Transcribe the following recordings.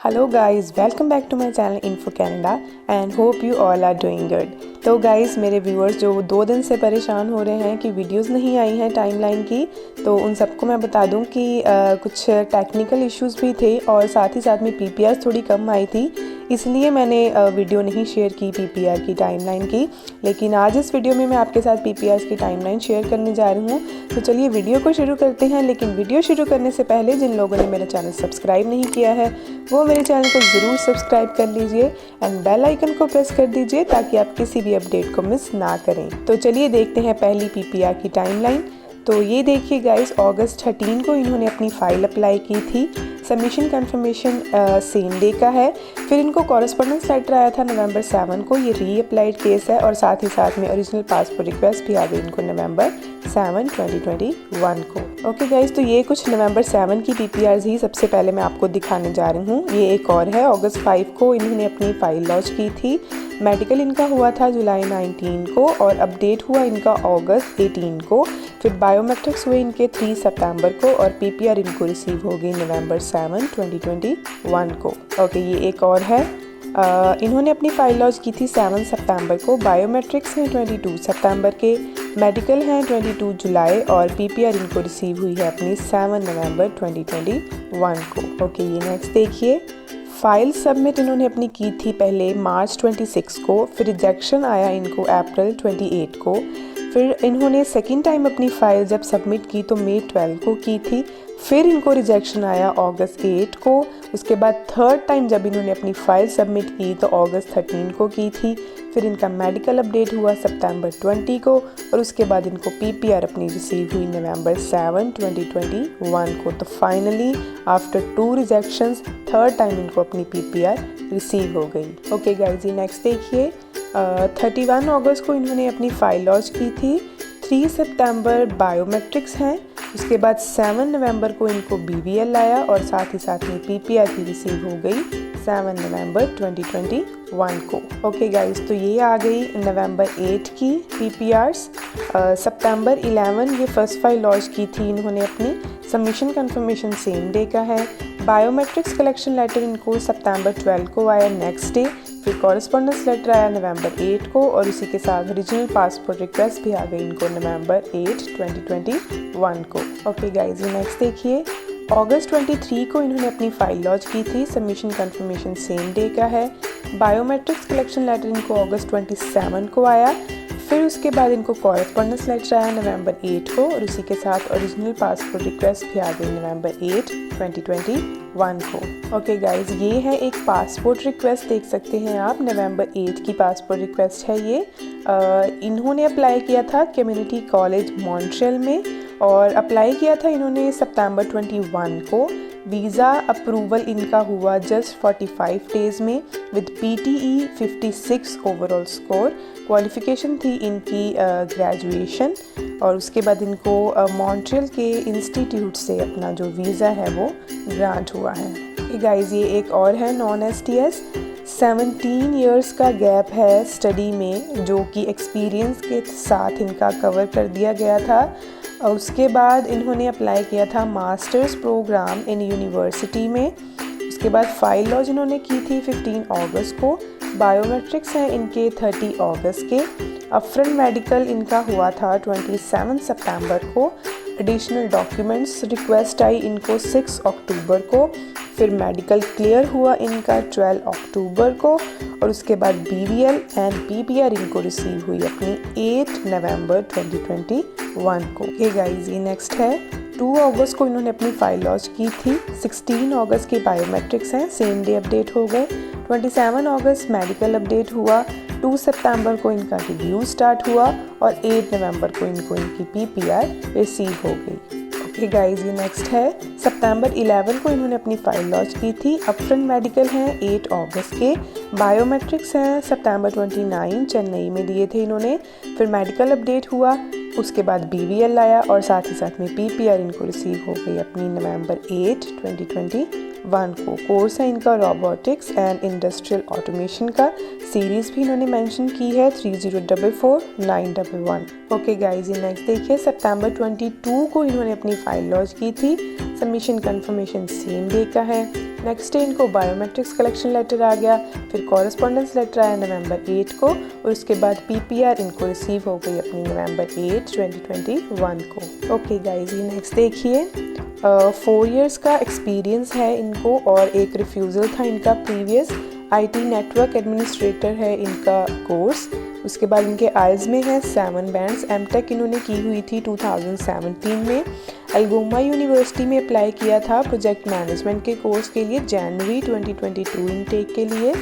Hello guys, welcome back to my channel info Canada and hope you all are doing good. तो guys, मेरे viewers जो 2 दिन से परेशान हो रहे हैं कि वीडियोस नहीं आई हैं टाइमलाइन की, तो उन सबको मैं बता दूं कि कुछ टेक्निकल इश्यूज भी थे और साथ ही साथ में पीपीआर थोड़ी कम आई थी, इसलिए मैंने वीडियो नहीं शेयर की पीपीआर की टाइमलाइन की। लेकिन आज इस वीडियो में मैं आपके साथ पीपीआर की टाइमलाइन शेयर करने जा रही हूँ। तो चलिए वीडियो को शुरू करते हैं। लेकिन वीडियो शुरू करने से पहले जिन लोगों ने मेरा चैनल सब्सक्राइब नहीं किया है वो मेरे चैनल को ज़रूर सब्सक्राइब कर लीजिए एंड बेल आइकन को प्रेस कर दीजिए ताकि आप किसी भी अपडेट को मिस ना करें। तो चलिए देखते हैं पहली पीपीआर की टाइमलाइन। तो ये देखिए गाइस, अगस्त 13 को इन्होंने अपनी फ़ाइल अप्लाई की थी। सबमिशन कंफर्मेशन सेम डे का है। फिर इनको कॉरेस्पॉन्डेंस लेटर आया था नवंबर 7 को, ये री अप्लाइड केस है और साथ ही साथ में ओरिजिनल पासपोर्ट रिक्वेस्ट भी आ गई इनको नवंबर 7, 2021 को। ओके गाइस, तो ये कुछ नवंबर 7 की पीपीआर्स ही सबसे पहले मैं आपको दिखाने जा रही हूँ। ये एक और है, अगस्त 5 को इन्होंने अपनी फ़ाइल लॉन्च की थी। मेडिकल इनका हुआ था जुलाई 19 को और अपडेट हुआ इनका अगस्त 18 को। फिर बायोमेट्रिक्स हुए इनके 3 सितंबर को और पीपीआर इनको रिसीव हो गई नवंबर 7, 2021 को। ओके, ये एक और है, इन्होंने अपनी फ़ाइल लॉन्च की थी 7 सितंबर को। बायोमेट्रिक्स हैं 22 सितंबर के, मेडिकल हैं 22 जुलाई और पीपीआर इनको रिसीव हुई है अपनी 7 नवंबर 2021 को। ओके, ये नेक्स्ट देखिए, फ़ाइल सबमिट इन्होंने अपनी की थी पहले मार्च 26 को, फिर रिजेक्शन आया इनको अप्रैल 28 को। फिर इन्होंने सेकेंड टाइम अपनी फ़ाइल जब सबमिट की तो मई 12 को की थी। फिर इनको रिजेक्शन आया अगस्त 8 को। उसके बाद थर्ड टाइम जब इन्होंने अपनी फ़ाइल सबमिट की तो अगस्त 13 को की थी। फिर इनका मेडिकल अपडेट हुआ सितंबर 20 को और उसके बाद इनको पीपीआर अपनी रिसीव हुई नवंबर 7, 2021 को। तो finally after 2 rejections third time इनको अपनी पीपीआर रिसीव हो गई। ओके गाइज, ये नेक्स्ट देखिए, 31 अगस्त को इन्होंने अपनी फ़ाइल लॉन्च की थी। 3 सितंबर बायोमेट्रिक्स हैं, उसके बाद 7 नवंबर को इनको बीवीएल आया और साथ ही साथ में पीपीआर की रिसीव हो गई 7 नवंबर 2021 को। ओके गाइस, तो ये आ गई नवंबर 8 की पीपीआर्स। सितंबर 11 ये फर्स्ट फाइल लॉन्च की थी इन्होंने अपनी। सबमिशन कंफर्मेशन सेम डे का है। बायोमेट्रिक्स कलेक्शन लेटर इनको सितंबर 12 को आया नेक्स्ट डे। फिर कॉरेस्पॉन्डेंस लेटर आया नवंबर 8 को और उसी के साथ ओरिजिनल पासपोर्ट रिक्वेस्ट भी आ गई इनको नवंबर 8, 2021 को। ओके गाइज, ये नेक्स्ट देखिए, अगस्त 23 को इन्होंने अपनी फ़ाइल लॉन्च की थी। सबमिशन कंफर्मेशन सेम डे का है। बायोमेट्रिक्स कलेक्शन लेटर इनको अगस्त 27 को आया। फिर उसके बाद इनको कॉरेस्पॉन्डेंस लेटर आया नवंबर 8 को और उसी के साथ ओरिजिनल पासपोर्ट रिक्वेस्ट भी आ गई नवंबर 8, 2021 को। ओके गाइज, ये है एक पासपोर्ट रिक्वेस्ट, देख सकते हैं आप, नवंबर 8 की पासपोर्ट रिक्वेस्ट है ये। इन्होंने अप्लाई किया था कम्युनिटी कॉलेज मॉन्ट्रियल में और अप्लाई किया था इन्होंने सितंबर 21 को। वीज़ा अप्रूवल इनका हुआ जस्ट 45 डेज़ में with PTE 56 overall score. Qualification थी इनकी ग्रेजुएशन और उसके बाद इनको मॉन्ट्रियल के इंस्टीट्यूट से अपना जो वीज़ा है वो ग्रांट हुआ है। गाइस, ये एक और है नॉन STS। 17 इयर्स का गैप है स्टडी में जो कि एक्सपीरियंस के साथ इनका कवर कर दिया गया था। और उसके बाद इन्होंने अप्लाई किया था मास्टर्स प्रोग्राम इन यूनिवर्सिटी में। उसके बाद फ़ाइल लॉन्च इन्होंने की थी 15 अगस्त को। बायोमेट्रिक्स हैं इनके 30 अगस्त के। अपफ्रंट मेडिकल इनका हुआ था 27 सितंबर को। एडिशनल डॉक्यूमेंट्स रिक्वेस्ट आई इनको 6 अक्टूबर को। फिर मेडिकल क्लियर हुआ इनका 12 अक्टूबर को और उसके बाद BVL एंड PPR इनको रिसीव हुई अपनी 8 नवंबर 2021 को। ये गाइज, ये नेक्स्ट है, 2 अगस्त को इन्होंने अपनी फ़ाइल लॉन्च की थी। 16 अगस्त की बायोमेट्रिक्स हैं, सेम डे अपडेट हो गए। 27 अगस्त मेडिकल अपडेट हुआ। 2 सितंबर को इनका रिव्यू स्टार्ट हुआ और 8 नवंबर को इनको इनकी पीपीआर रिसीव हो गई। ओके गाइज, ये नेक्स्ट है, सितंबर 11 को इन्होंने अपनी फ़ाइल लॉन्च की थी। अपफ्रंट मेडिकल हैं 8 अगस्त के। बायोमेट्रिक्स हैं सितंबर 29 चेन्नई में दिए थे इन्होंने। फिर मेडिकल अपडेट हुआ, उसके बाद BVL आया और साथ ही साथ में पीपीआर इनको रिसीव हो गई अपनी नवंबर 8, 2021 को। कोर्स है इनका रोबोटिक्स एंड इंडस्ट्रियल ऑटोमेशन का। सीरीज़ भी इन्होंने मेंशन की है 3044911। ओके गाइज, ये नेक्स्ट देखिए, सितंबर 22 को इन्होंने अपनी फ़ाइल लॉन्च की थी। सबमिशन कंफर्मेशन सेम डे का है। नेक्स्ट डे इनको बायोमेट्रिक्स कलेक्शन लेटर आ गया, फिर कॉरेस्पॉन्डेंस लेटर आया नवंबर 8 को, और उसके बाद पीपीआर इनको रिसीव हो गई अपनी नवंबर 8, 2021 को। ओके गाइज, ये नेक्स्ट देखिए, 4 इयर्स का एक्सपीरियंस है इनको और एक रिफ्यूज़ल था इनका प्रीवियस। IT नेटवर्क एडमिनिस्ट्रेटर है इनका कोर्स। उसके बाद इनके आइल्स में है 7 बैंड्स। एमटेक इन्होंने की हुई थी 2017 में। अल्गोमा यूनिवर्सिटी में अप्लाई किया था प्रोजेक्ट मैनेजमेंट के कोर्स के लिए जनवरी 2022 इनटेक के लिए।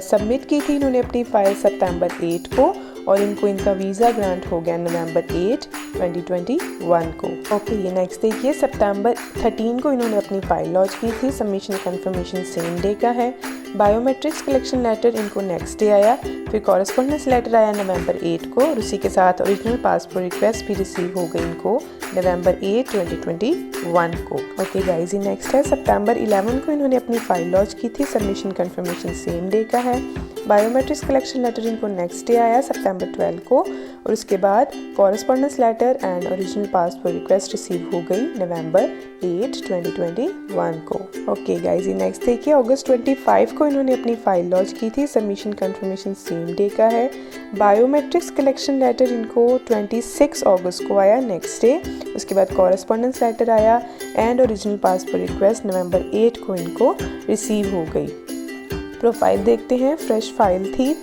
सबमिट की थी इन्होंने अपनी फ़ाइल सितंबर 8 को, और इनको इनका वीज़ा ग्रांट हो गया नवंबर 8, 2021 को। ओके, ये नेक्स्ट देखिए, सितंबर 13 को इन्होंने अपनी फ़ाइल लॉन्च की थी। सबमिशन कंफर्मेशन सेम डे का है। बायोमेट्रिक्स कलेक्शन लेटर इनको नेक्स्ट डे आया, फिर कॉरेस्पॉन्डेंस लेटर आया नवंबर 8 को, और उसी के साथ ओरिजिनल पासपोर्ट रिक्वेस्ट भी रिसीव हो गई इनको नवंबर 8, 2021 को। ओके गाइज, ये नेक्स्ट है, सितंबर 11 को इन्होंने अपनी फ़ाइल लॉन्च की थी। सबमिशन कंफर्मेशन सेम डे का है। बायोमेट्रिक्स कलेक्शन लेटर इनको नेक्स्ट डे आया सितंबर 12 को, और उसके बाद correspondence letter and original passport request receive हो गई नवंबर 8, 2021 को। ओके गाइज, ये नेक्स्ट देखिए, अगस्त 25 को इन्होंने अपनी फ़ाइल लॉन्च की थी। सबमिशन कंफर्मेशन सेम डे का है। बायोमेट्रिक्स कलेक्शन लेटर इनको 26 अगस्त को आया नेक्स्ट डे। उसके बाद कॉरेस्पॉन्डेंस लेटर आया एंड ओरिजिनल पासपोर्ट रिक्वेस्ट नवंबर 8 को इनको रिसीव हो गई। प्रोफाइल देखते हैं, फ्रेश फाइल थी।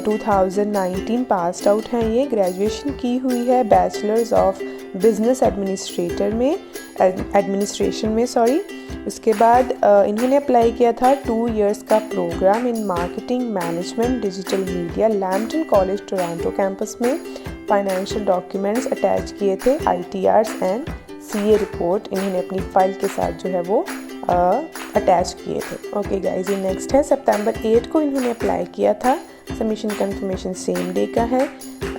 2019 पास्ड आउट हैं ये। ग्रेजुएशन की हुई है बैचलर्स ऑफ बिजनेस एडमिनिस्ट्रेशन में सॉरी। उसके बाद इन्होंने अप्लाई किया था 2 इयर्स का programme in marketing management digital media Lampton college Toronto campus में। फाइनेंशियल डॉक्यूमेंट्स अटैच किए थे, ITRs एंड CA रिपोर्ट इन्होंने अपनी फाइल के साथ जो है वो अटैच किए थे। ओके गाइज, ये नेक्स्ट है, सितंबर 8 को इन्होंने अप्लाई किया था। सबमिशन कंफर्मेशन सेम डे का है।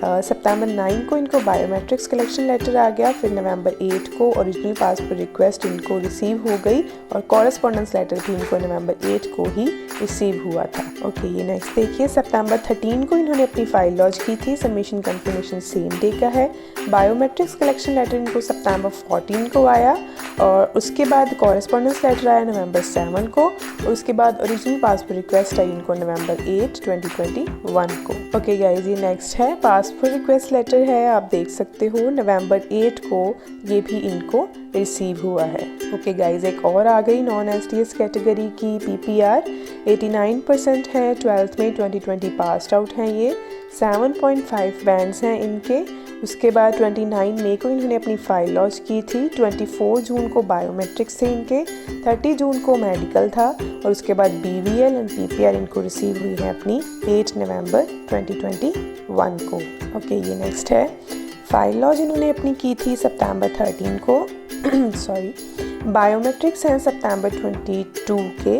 सितंबर 9 को इनको बायोमेट्रिक्स कलेक्शन लेटर आ गया, फिर नवंबर 8 को ओरिजिनल पासपोर्ट रिक्वेस्ट इनको रिसीव हो गई, और कॉरेस्पॉन्डेंस लेटर भी इनको नवंबर 8 को ही रिसीव हुआ था। ओके, ये नेक्स्ट देखिए, सितंबर 13 को इन्होंने अपनी फ़ाइल लॉन्च की थी। सबमिशन कंफर्मेशन सेम डे का है। बायोमेट्रिक्स कलेक्शन लेटर इनको सितंबर 14 को आया, और उसके बाद कॉरेस्पॉन्डेंस लेटर आया नवंबर 7 को, और उसके बाद ओरिजिनल पासपोर्ट रिक्वेस्ट आई इनको नवंबर 8, 2021 को। ओके गाइज, ये नेक्स्ट है, पासपोर्ट रिक्वेस्ट लेटर है, आप देख सकते हो नवंबर 8 को ये भी इनको रिसीव हुआ है। ओके गाइज, एक और आ गई नॉन STS कैटेगरी की PPR 89% है। 12th में 2020 पास्ड आउट हैं ये। 7.5 बैंड्स हैं इनके। उसके बाद 29 मई को इन्होंने अपनी फ़ाइल लॉन्च की थी। 24 जून को बायोमेट्रिक्स थे इनके। 30 जून को मेडिकल था, और उसके बाद BVL एंड PPR इनको रिसीव हुई है अपनी 8 नवंबर 2021 को। ओके, ये नेक्स्ट है, फ़ाइल लॉन्च इन्होंने अपनी की थी सितंबर 13 को सॉरी। बायोमेट्रिक्स हैं सितंबर 22 के।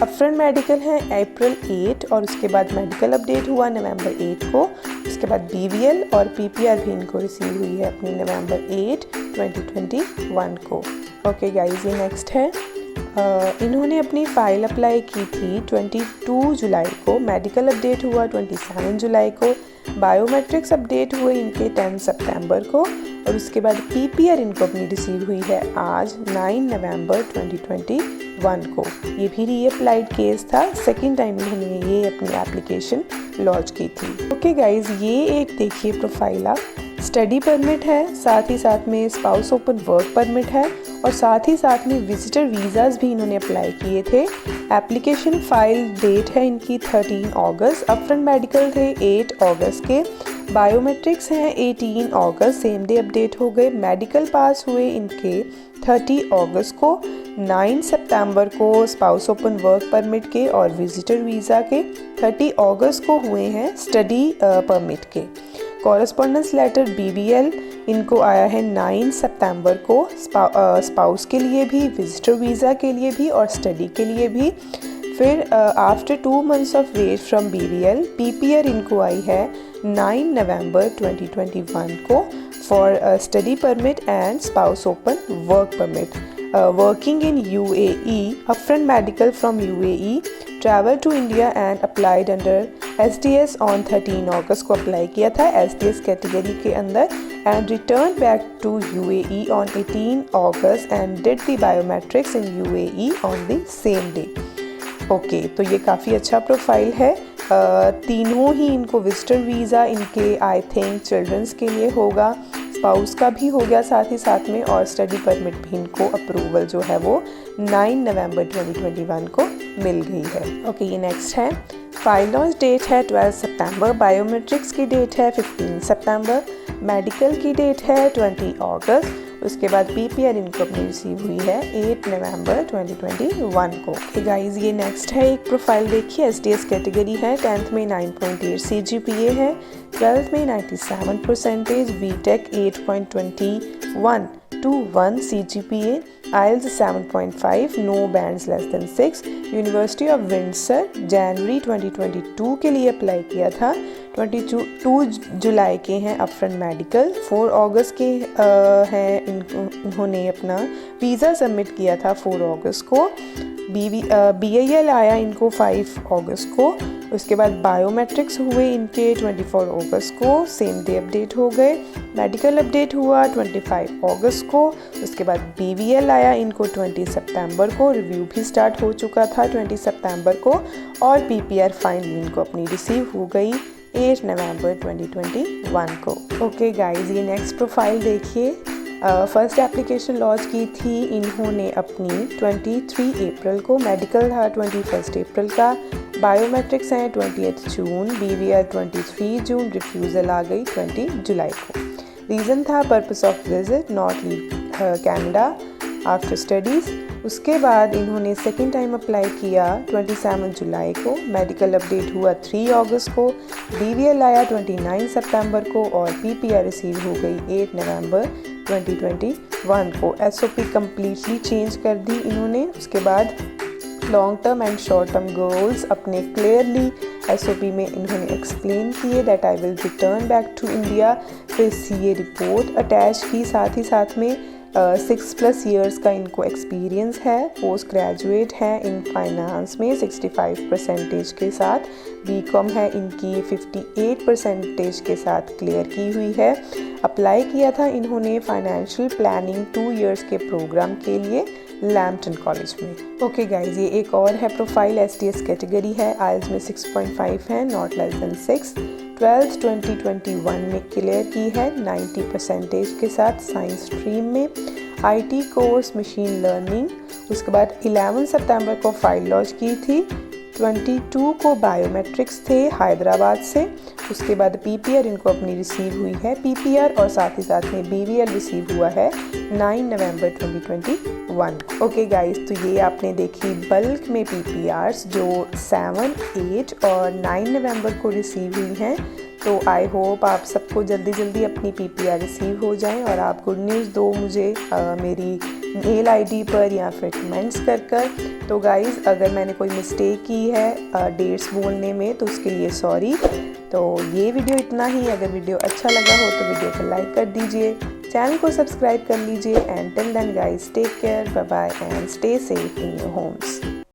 अपफ्रंट मेडिकल हैं अप्रैल 8, और उसके बाद मेडिकल अपडेट हुआ नवंबर 8 को। उसके बाद BVL और PPR भी इनको रिसीव हुई है अपनी नवंबर 8, 2021 को। ओके गाइज, ये नेक्स्ट है, इन्होंने अपनी फ़ाइल अप्लाई की थी 22 जुलाई को। मेडिकल अपडेट हुआ 27 जुलाई को। बायोमेट्रिक्स अपडेट हुए इनके 10 सितंबर को, और उसके बाद PPR इनको अपनी रिसीव हुई है आज 9 नवंबर 2021 को। ये भी रीअप्लाइड केस था, सेकेंड टाइम इन्होंने ये अपनी एप्लीकेशन लॉन्च की थी। ओके गाइज, ये एक देखिए प्रोफाइल आप, स्टडी परमिट है, साथ ही साथ में स्पाउस ओपन वर्क परमिट है, और साथ ही साथ में विजिटर वीज़ाज़ भी इन्होंने अप्लाई किए थे। एप्लीकेशन फाइल डेट है इनकी 13 अगस्त। अपफ्रंट मेडिकल थे 8 अगस्त के। बायोमेट्रिक्स हैं 18 अगस्त, सेम डे अपडेट हो गए। मेडिकल पास हुए इनके 30 अगस्त को। 9 सितंबर को स्पाउस ओपन वर्क परमिट के और विजिटर वीज़ा के। 30 अगस्त को हुए हैं स्टडी परमिट के। कॉरेस्पॉन्डेंस लेटर BVL इनको आया है 9 सितंबर को, स्पाउस के लिए भी, विजिटर वीज़ा के लिए भी और स्टडी के लिए भी। फिर after 2 months of wait from BVL, PPR इनको आई है 9 नवंबर 2021 को for study permit and spouse open work permit. Working in UAE, upfront medical from UAE, travel to India and applied under SDS on 13 अगस्त को अप्लाई किया था SDS category के अंदर and return back to UAE on 18 अगस्त and did the biometrics in UAE on the same day. Okay, तो ये काफ़ी अच्छा प्रोफाइल है। तीनों ही इनको विजिटर वीज़ा इनके आई थिंक चिल्ड्रंस के लिए होगा, स्पाउस का भी हो गया साथ ही साथ में, और स्टडी परमिट भी इनको अप्रूवल जो है वो 9 नवंबर 2021 को मिल गई है। ओके, ये नेक्स्ट है। फाइल लॉन्च डेट है 12 सितंबर, बायोमेट्रिक्स की डेट है 15 सितंबर, मेडिकल की डेट है 20 अगस्त, उसके बाद PPR इनको अपनी रिसीव हुई है 8 नवंबर 2021 को। गाइस, ये नेक्स्ट है एक प्रोफाइल देखिए। SDS कैटेगरी है, 10th में 9.8 CGPA है, 12th में 97%, BTech 8.21 CGPA, IELTS 7.5, no bands less than 6, university of Windsor, जनवरी 2022 के लिए अप्लाई किया था, 22 जुलाई के हैं अपफ्रंट मेडिकल, 4 अगस्त के हैं इन्होंने अपना वीज़ा सबमिट किया था 4 अगस्त को, BAL आया इनको 5 अगस्त को, उसके बाद बायोमेट्रिक्स हुए इनके 24 अगस्त को, सेम डे अपडेट हो गए, मेडिकल अपडेट हुआ 25 अगस्त को, उसके बाद BVL आया इनको 20 सितंबर को, रिव्यू भी स्टार्ट हो चुका था 20 सितंबर को, और PPR फाइनली इनको अपनी रिसीव हो गई 8 नवंबर 2021 को। ओके गाइस, ये नेक्स्ट प्रोफाइल देखिए। फर्स्ट एप्लीकेशन लॉन्च की थी इन्होंने अपनी 23 अप्रैल को, मेडिकल था 21 अप्रैल का, बायोमेट्रिक्स हैं 28 जून, BVL 23 जून, रिफ्यूज़ल आ गई 20 जुलाई को। रीज़न था purpose of visit, not leave Canada after studies. उसके बाद इन्होंने सेकेंड टाइम अप्लाई किया 27 जुलाई को, मेडिकल अपडेट हुआ 3 अगस्त को, BVL आया 29 सितंबर को, और PPR रिसीव हो गई 8 नवंबर 2021 को। SOP कम्प्लीटली चेंज कर दी इन्होंने। उसके बाद long term and short term goals अपने क्लियरली SOP में इन्होंने एक्सप्लेन किए, that I will return back to India. फिर CA रिपोर्ट अटैच की, साथ ही साथ में 6+ ईयर्स का इनको एक्सपीरियंस है, पोस्ट ग्रेजुएट है इन फाइनेंस में 65% के साथ, BCom है इनकी 58% के साथ क्लियर की हुई है। अप्लाई किया था इन्होंने फाइनेंशियल प्लानिंग 2 इयर्स के प्रोग्राम के लिए लैम्पटन कॉलेज में। ओके गाइज, ये एक और है प्रोफाइल, SDS कैटेगरी है, IELTS में 6.5 है, नॉट लेस देन 6, 12th 2021 में क्लियर की है 90% के साथ, साइंस स्ट्रीम में, IT कोर्स मशीन लर्निंग। उसके बाद 11 सितंबर को फाइल लॉन्च की थी, 22 को बायोमेट्रिक्स थे हैदराबाद से। उसके बाद PPR इनको अपनी रिसीव हुई है, PPR और साथ ही साथ में BVL रिसीव हुआ है 9 नवंबर 2021। ओके गाइस, तो ये आपने देखी बल्क में PPRs जो 7, 8 और 9 नवंबर को रिसीव हुई हैं। तो आई होप आप सबको जल्दी जल्दी अपनी PPR रिसीव हो जाएं और आप गुड न्यूज़ दो मुझे मेरी मेल ID पर या फिर कमेंट्स कर। तो गाइज़, अगर मैंने कोई मिस्टेक की है डेट्स बोलने में तो उसके लिए सॉरी। तो ये वीडियो इतना ही। अगर वीडियो अच्छा लगा हो तो वीडियो को लाइक कर दीजिए, चैनल को सब्सक्राइब कर लीजिए, and till then guys, take care, bye bye and stay safe in your Holmes.